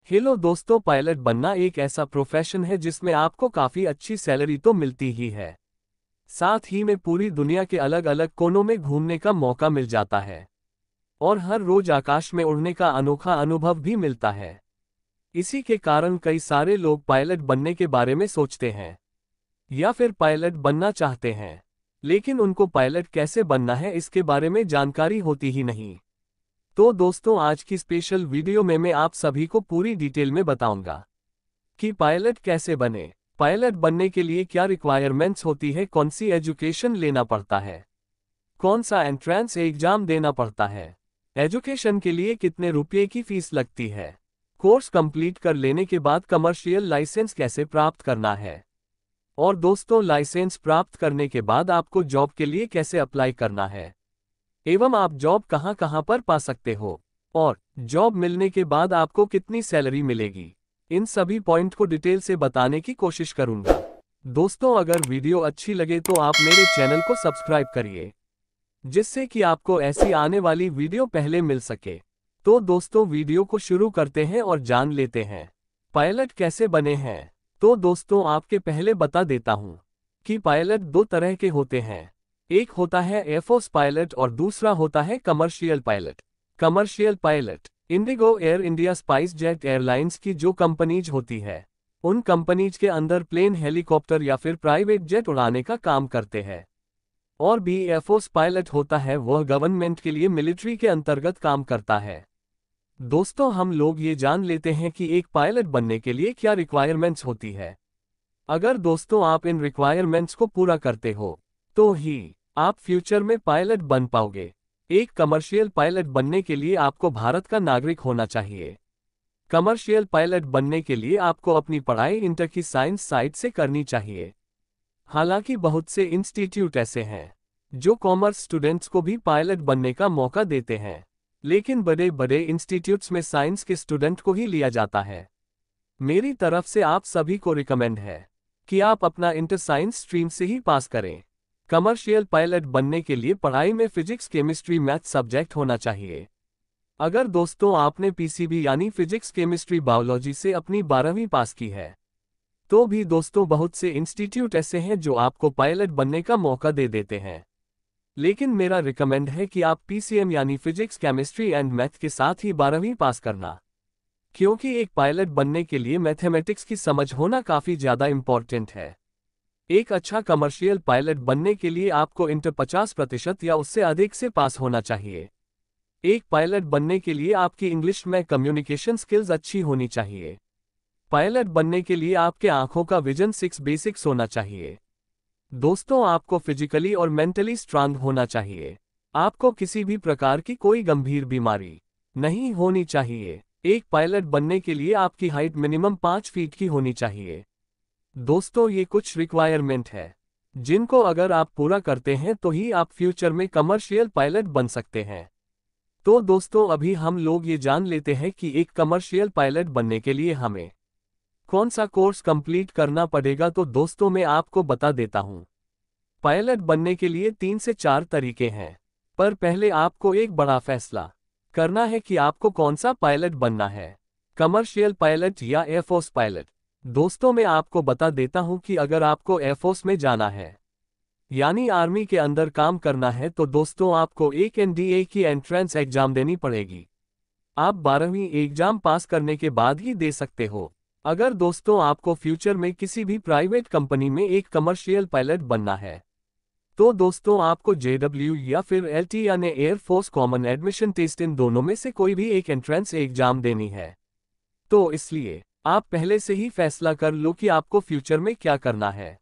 Hello दोस्तों, pilot बनना एक ऐसा प्रोफेशन है जिसमें आपको काफ़ी अच्छी सैलरी तो मिलती ही है। साथ ही में पूरी दुनिया के अलग अलग कोनों में घूमने का मौका मिल जाता है और हर रोज आकाश में उड़ने का अनोखा अनुभव भी मिलता है। इसी के कारण कई सारे लोग पायलट बनने के बारे में सोचते हैं या फिर पायलट बनना चाहते हैं, लेकिन उनको पायलट कैसे बनना है इसके बारे में जानकारी होती ही नहीं। तो दोस्तों, आज की स्पेशल वीडियो में मैं आप सभी को पूरी डिटेल में बताऊंगा कि पायलट कैसे बने, पायलट बनने के लिए क्या रिक्वायरमेंट्स होती है, कौन सी एजुकेशन लेना पड़ता है, कौन सा एंट्रेंस एग्जाम देना पड़ता है, एजुकेशन के लिए कितने रुपये की फीस लगती है, कोर्स कंप्लीट कर लेने के बाद कमर्शियल लाइसेंस कैसे प्राप्त करना है, और दोस्तों लाइसेंस प्राप्त करने के बाद आपको जॉब के लिए कैसे अप्लाई करना है, एवं आप जॉब कहां कहां पर पा सकते हो, और जॉब मिलने के बाद आपको कितनी सैलरी मिलेगी। इन सभी पॉइंट को डिटेल से बताने की कोशिश करूंगा। दोस्तों, अगर वीडियो अच्छी लगे तो आप मेरे चैनल को सब्सक्राइब करिए, जिससे कि आपको ऐसी आने वाली वीडियो पहले मिल सके। तो दोस्तों, वीडियो को शुरू करते हैं और जान लेते हैं पायलट कैसे बने हैं। तो दोस्तों, आपके पहले बता देता हूं कि पायलट दो तरह के होते हैं। एक होता है एयरफोर्स पायलट और दूसरा होता है commercial pilot. Commercial pilot Indigo, air India, spice jet airlines की जो कंपनीज होती है, उन कंपनीज के अंदर प्लेन, हेलीकॉप्टर या फिर प्राइवेट जेट उड़ाने का काम करते हैं। और भी एयरफोर्स पायलट होता है, वह गवर्नमेंट के लिए मिलिट्री के अंतर्गत काम करता है। दोस्तों, हम लोग ये जान लेते हैं कि एक पायलट बनने के लिए क्या रिक्वायरमेंट्स होती है। अगर दोस्तों आप इन रिक्वायरमेंट्स को पूरा करते हो तो ही आप फ्यूचर में पायलट बन पाओगे। एक कमर्शियल पायलट बनने के लिए आपको भारत का नागरिक होना चाहिए। कमर्शियल पायलट बनने के लिए आपको अपनी पढ़ाई इंटर की साइंस साइड से करनी चाहिए। हालांकि बहुत से इंस्टीट्यूट ऐसे हैं जो कॉमर्स स्टूडेंट्स को भी पायलट बनने का मौका देते हैं, लेकिन बड़े बड़े इंस्टीट्यूट्स में साइंस के स्टूडेंट को ही लिया जाता है। मेरी तरफ से आप सभी को रिकमेंड है कि आप अपना इंटर साइंस स्ट्रीम से ही पास करें। कमर्शियल पायलट बनने के लिए पढ़ाई में फिजिक्स, केमिस्ट्री, मैथ सब्जेक्ट होना चाहिए। अगर दोस्तों आपने पीसीबी यानी फिजिक्स, केमिस्ट्री, बायोलॉजी से अपनी 12वीं पास की है तो भी दोस्तों बहुत से इंस्टीट्यूट ऐसे हैं जो आपको पायलट बनने का मौका दे देते हैं। लेकिन मेरा रिकमेंड है कि आप पीसीएम यानी फिजिक्स, केमिस्ट्री एंड मैथ के साथ ही 12वीं पास करना, क्योंकि एक पायलट बनने के लिए मैथमेटिक्स की समझ होना काफ़ी ज़्यादा इम्पॉर्टेंट है। एक अच्छा कमर्शियल पायलट बनने के लिए आपको इंटर 50% या उससे अधिक से पास होना चाहिए। एक पायलट बनने के लिए आपकी इंग्लिश में कम्युनिकेशन स्किल्स अच्छी होनी चाहिए। पायलट बनने के लिए आपके आंखों का विजन 6 बेसिक्स होना चाहिए। दोस्तों, आपको फिजिकली और मेंटली स्ट्रांग होना चाहिए। आपको किसी भी प्रकार की कोई गंभीर बीमारी नहीं होनी चाहिए। एक पायलट बनने के लिए आपकी हाइट मिनिमम 5 फीट की होनी चाहिए। दोस्तों, ये कुछ रिक्वायरमेंट है जिनको अगर आप पूरा करते हैं तो ही आप फ्यूचर में कमर्शियल पायलट बन सकते हैं। तो दोस्तों, अभी हम लोग ये जान लेते हैं कि एक कमर्शियल पायलट बनने के लिए हमें कौन सा कोर्स कंप्लीट करना पड़ेगा। तो दोस्तों, मैं आपको बता देता हूं। पायलट बनने के लिए 3 से 4 तरीके हैं, पर पहले आपको एक बड़ा फैसला करना है कि आपको कौन सा पायलट बनना है, कमर्शियल पायलट या एयरफोर्स पायलट। दोस्तों, मैं आपको बता देता हूं कि अगर आपको एयरफोर्स में जाना है यानी आर्मी के अंदर काम करना है तो दोस्तों आपको एक एनडीए की एंट्रेंस एग्जाम देनी पड़ेगी। आप 12वीं एग्जाम पास करने के बाद ही दे सकते हो। अगर दोस्तों आपको फ्यूचर में किसी भी प्राइवेट कंपनी में एक कमर्शियल पायलट बनना है तो दोस्तों आपको जेडब्ल्यू या फिर एलटी यानी एयरफोर्स कॉमन एडमिशन टेस्ट, इन दोनों में से कोई भी एक एंट्रेंस एग्जाम देनी है। तो इसलिए आप पहले से ही फैसला कर लो कि आपको फ्यूचर में क्या करना है।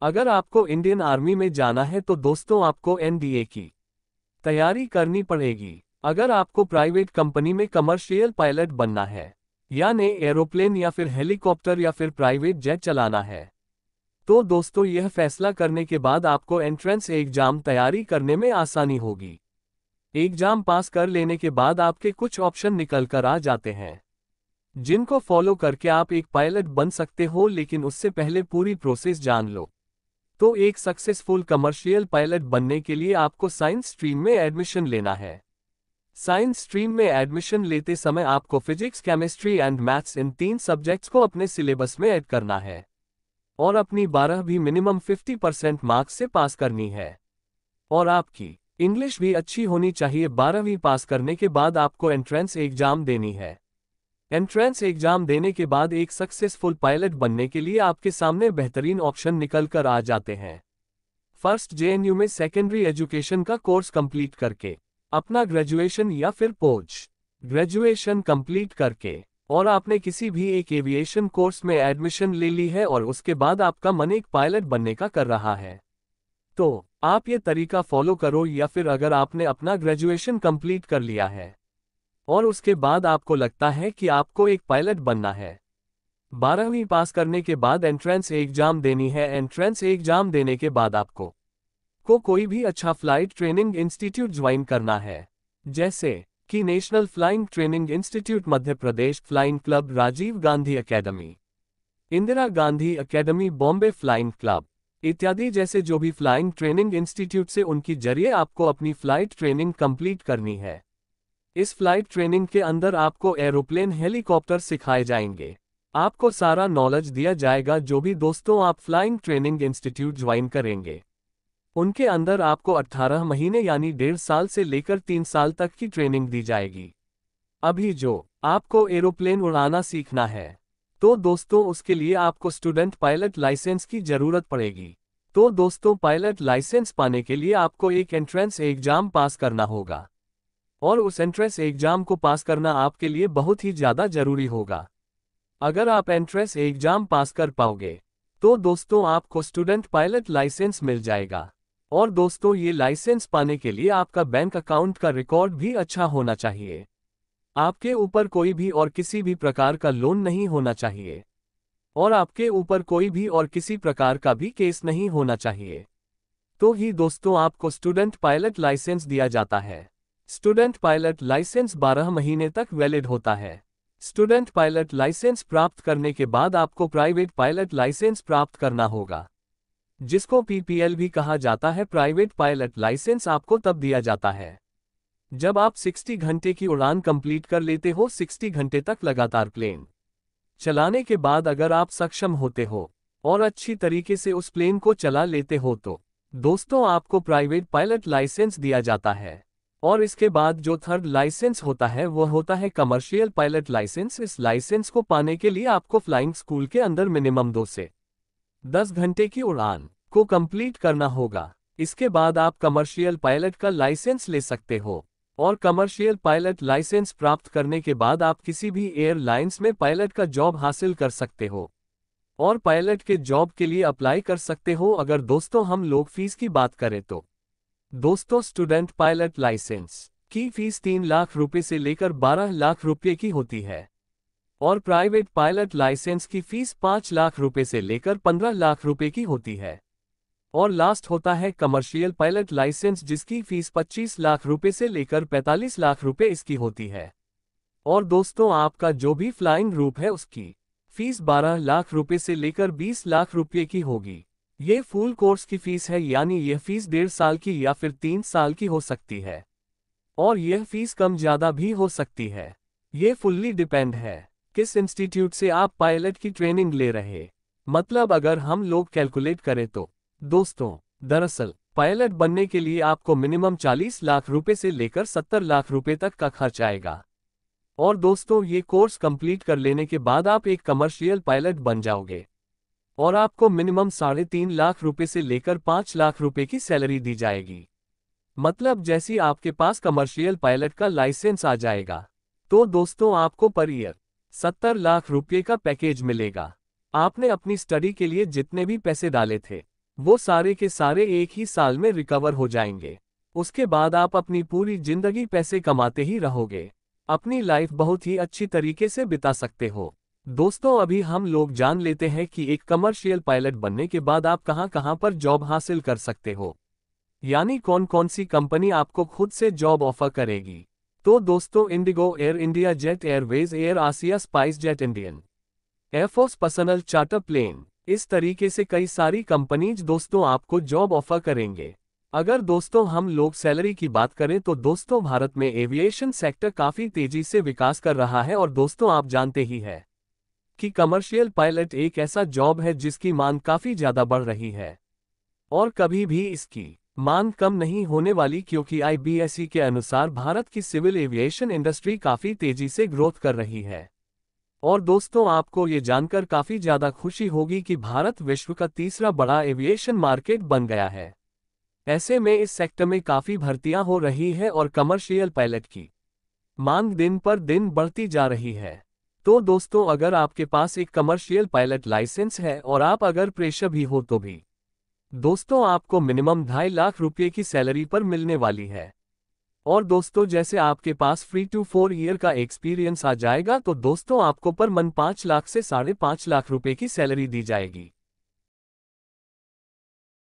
अगर आपको इंडियन आर्मी में जाना है तो दोस्तों आपको एनडीए की तैयारी करनी पड़ेगी। अगर आपको प्राइवेट कंपनी में कमर्शियल पायलट बनना है यानी एरोप्लेन या फिर हेलीकॉप्टर या फिर प्राइवेट जेट चलाना है तो दोस्तों यह फैसला करने के बाद आपको एंट्रेंस एग्जाम तैयारी करने में आसानी होगी। एग्जाम पास कर लेने के बाद आपके कुछ ऑप्शन निकल कर आ जाते हैं जिनको फॉलो करके आप एक पायलट बन सकते हो, लेकिन उससे पहले पूरी प्रोसेस जान लो। तो एक सक्सेसफुल कमर्शियल पायलट बनने के लिए आपको साइंस स्ट्रीम में एडमिशन लेना है। साइंस स्ट्रीम में एडमिशन लेते समय आपको physics, chemistry and maths in 3 subjects को अपने सिलेबस में ऐड करना है और अपनी 12 भी मिनिमम 50% मार्क्स से पास करनी है। और आपकी इंग्लिश भी अच्छी होनी चाहिए। 12वीं पास करने के बाद आपको एंट्रेंस एग्जाम देनी है। एंट्रेंस एग्जाम देने के बाद एक सक्सेसफुल पायलट बनने के लिए आपके सामने बेहतरीन ऑप्शन निकल कर आ जाते हैं। फर्स्ट, जेएनयू में सेकेंडरी एजुकेशन का कोर्स कंप्लीट करके अपना ग्रेजुएशन या फिर पोस्ट ग्रेजुएशन कंप्लीट करके और आपने किसी भी एक एविएशन कोर्स में एडमिशन ले ली है और उसके बाद आपका मन एक पायलट बनने का कर रहा है, तो आप ये तरीका फॉलो करो। या फिर अगर आपने अपना ग्रेजुएशन कंप्लीट कर लिया है और उसके बाद आपको लगता है कि आपको एक पायलट बनना है, 12वीं पास करने के बाद एंट्रेंस एग्जाम देनी है। एंट्रेंस एग्जाम देने के बाद आपको कोई भी अच्छा फ्लाइट ट्रेनिंग इंस्टीट्यूट ज्वाइन करना है, जैसे कि national flying training institute Madhya Pradesh, flying club Rajiv Gandhi academy, Indira Gandhi academy, Bombay flying club इत्यादि जैसे जो भी फ्लाइंग ट्रेनिंग इंस्टीट्यूट से उनकी जरिए आपको अपनी फ्लाइट ट्रेनिंग कंप्लीट करनी है। इस फ्लाइट ट्रेनिंग के अंदर आपको एरोप्लेन, हेलीकॉप्टर सिखाए जाएंगे, आपको सारा नॉलेज दिया जाएगा। जो भी दोस्तों आप फ्लाइंग ट्रेनिंग इंस्टीट्यूट ज्वाइन करेंगे उनके अंदर आपको 18 महीने यानी 1.5 साल से लेकर 3 साल तक की ट्रेनिंग दी जाएगी। अभी जो आपको एरोप्लेन उड़ाना सीखना है तो दोस्तों उसके लिए आपको स्टूडेंट पायलट लाइसेंस की जरूरत पड़ेगी। तो दोस्तों पायलट लाइसेंस पाने के लिए आपको एक एंट्रेंस एग्जाम पास करना होगा और उस एंट्रेंस एग्जाम को पास करना आपके लिए बहुत ही ज़्यादा जरूरी होगा। अगर आप एंट्रेंस एग्जाम पास कर पाओगे तो दोस्तों आपको स्टूडेंट पायलट लाइसेंस मिल जाएगा। और दोस्तों ये लाइसेंस पाने के लिए आपका बैंक अकाउंट का रिकॉर्ड भी अच्छा होना चाहिए, आपके ऊपर कोई भी और किसी भी प्रकार का लोन नहीं होना चाहिए और आपके ऊपर कोई भी और किसी प्रकार का भी केस नहीं होना चाहिए, तो ही दोस्तों आपको स्टूडेंट पायलट लाइसेंस दिया जाता है। स्टूडेंट पायलट लाइसेंस 12 महीने तक वैलिड होता है। स्टूडेंट पायलट लाइसेंस प्राप्त करने के बाद आपको प्राइवेट पायलट लाइसेंस प्राप्त करना होगा, जिसको पीपीएल भी कहा जाता है। प्राइवेट पायलट लाइसेंस आपको तब दिया जाता है जब आप 60 घंटे की उड़ान कंप्लीट कर लेते हो। 60 घंटे तक लगातार प्लेन चलाने के बाद अगर आप सक्षम होते हो और अच्छी तरीके से उस प्लेन को चला लेते हो तो दोस्तों आपको प्राइवेट पायलट लाइसेंस दिया जाता है। और इसके बाद जो थर्ड लाइसेंस होता है वह होता है कमर्शियल पायलट लाइसेंस। इस लाइसेंस को पाने के लिए आपको फ्लाइंग स्कूल के अंदर मिनिमम 2 से 10 घंटे की उड़ान को कंप्लीट करना होगा। इसके बाद आप कमर्शियल पायलट का लाइसेंस ले सकते हो और कमर्शियल पायलट लाइसेंस प्राप्त करने के बाद आप किसी भी एयरलाइंस में पायलट का जॉब हासिल कर सकते हो और पायलट के जॉब के लिए अप्लाई कर सकते हो। अगर दोस्तों हम लोग फीस की बात करें तो दोस्तों स्टूडेंट पायलट लाइसेंस की फीस 3 लाख रुपए से लेकर 12 लाख रुपए की होती है और प्राइवेट पायलट लाइसेंस की फीस 5 लाख रुपए से लेकर 15 लाख रुपए की होती है। और लास्ट होता है कमर्शियल पायलट लाइसेंस, जिसकी फीस 25 लाख रुपए से लेकर 45 लाख रुपए इसकी होती है। और दोस्तों आपका जो भी फ्लाइंग ग्रुप है उसकी फीस 12 लाख रुपए से लेकर 20 लाख रुपए की होगी। ये फुल कोर्स की फीस है, यानी यह फीस 1.5 साल की या फिर 3 साल की हो सकती है और यह फीस कम ज़्यादा भी हो सकती है। ये फुल्ली डिपेंड है किस इंस्टीट्यूट से आप पायलट की ट्रेनिंग ले रहे। मतलब अगर हम लोग कैलकुलेट करें तो दोस्तों दरअसल पायलट बनने के लिए आपको मिनिमम 40 लाख रुपए से लेकर 70 लाख रुपए तक का खर्च आएगा। और दोस्तों ये कोर्स कंप्लीट कर लेने के बाद आप एक कमर्शियल पायलट बन जाओगे और आपको मिनिमम 3.5 लाख रुपए से लेकर 5 लाख रुपए की सैलरी दी जाएगी। मतलब जैसी आपके पास कमर्शियल पायलट का लाइसेंस आ जाएगा तो दोस्तों आपको पर ईयर 70 लाख रुपए का पैकेज मिलेगा। आपने अपनी स्टडी के लिए जितने भी पैसे डाले थे वो सारे के सारे एक ही साल में रिकवर हो जाएंगे। उसके बाद आप अपनी पूरी जिंदगी पैसे कमाते ही रहोगे, अपनी लाइफ बहुत ही अच्छी तरीके से बिता सकते हो। दोस्तों अभी हम लोग जान लेते हैं कि एक कमर्शियल पायलट बनने के बाद आप कहां पर जॉब हासिल कर सकते हो, यानी कौन कौन सी कंपनी आपको खुद से जॉब ऑफर करेगी। तो दोस्तों IndiGo, air India, jet airways, air Asia, spice jet, Indian air force, personal charter plane, इस तरीके से कई सारी कंपनीज दोस्तों आपको जॉब ऑफर करेंगे। अगर दोस्तों हम लोग सैलरी की बात करें तो दोस्तों भारत में एविएशन सेक्टर काफ़ी तेजी से विकास कर रहा है और दोस्तों आप जानते ही हैं कि कमर्शियल पायलट एक ऐसा जॉब है जिसकी मांग काफ़ी ज़्यादा बढ़ रही है और कभी भी इसकी मांग कम नहीं होने वाली, क्योंकि आईबीएसई के अनुसार भारत की सिविल एविएशन इंडस्ट्री काफ़ी तेजी से ग्रोथ कर रही है। और दोस्तों आपको ये जानकर काफ़ी ज़्यादा खुशी होगी कि भारत विश्व का तीसरा बड़ा एविएशन मार्केट बन गया है। ऐसे में इस सेक्टर में काफ़ी भर्तियां हो रही है और कमर्शियल पायलट की मांग दिन पर दिन बढ़ती जा रही है। तो दोस्तों अगर आपके पास एक कमर्शियल पायलट लाइसेंस है और आप अगर प्रेशर भी हो तो भी दोस्तों आपको मिनिमम 2.5 लाख रुपये की सैलरी पर मिलने वाली है। और दोस्तों जैसे आपके पास 3 to 4 ईयर का एक्सपीरियंस आ जाएगा तो दोस्तों आपको पर मंथ 5 लाख से 5.5 लाख रुपए की सैलरी दी जाएगी।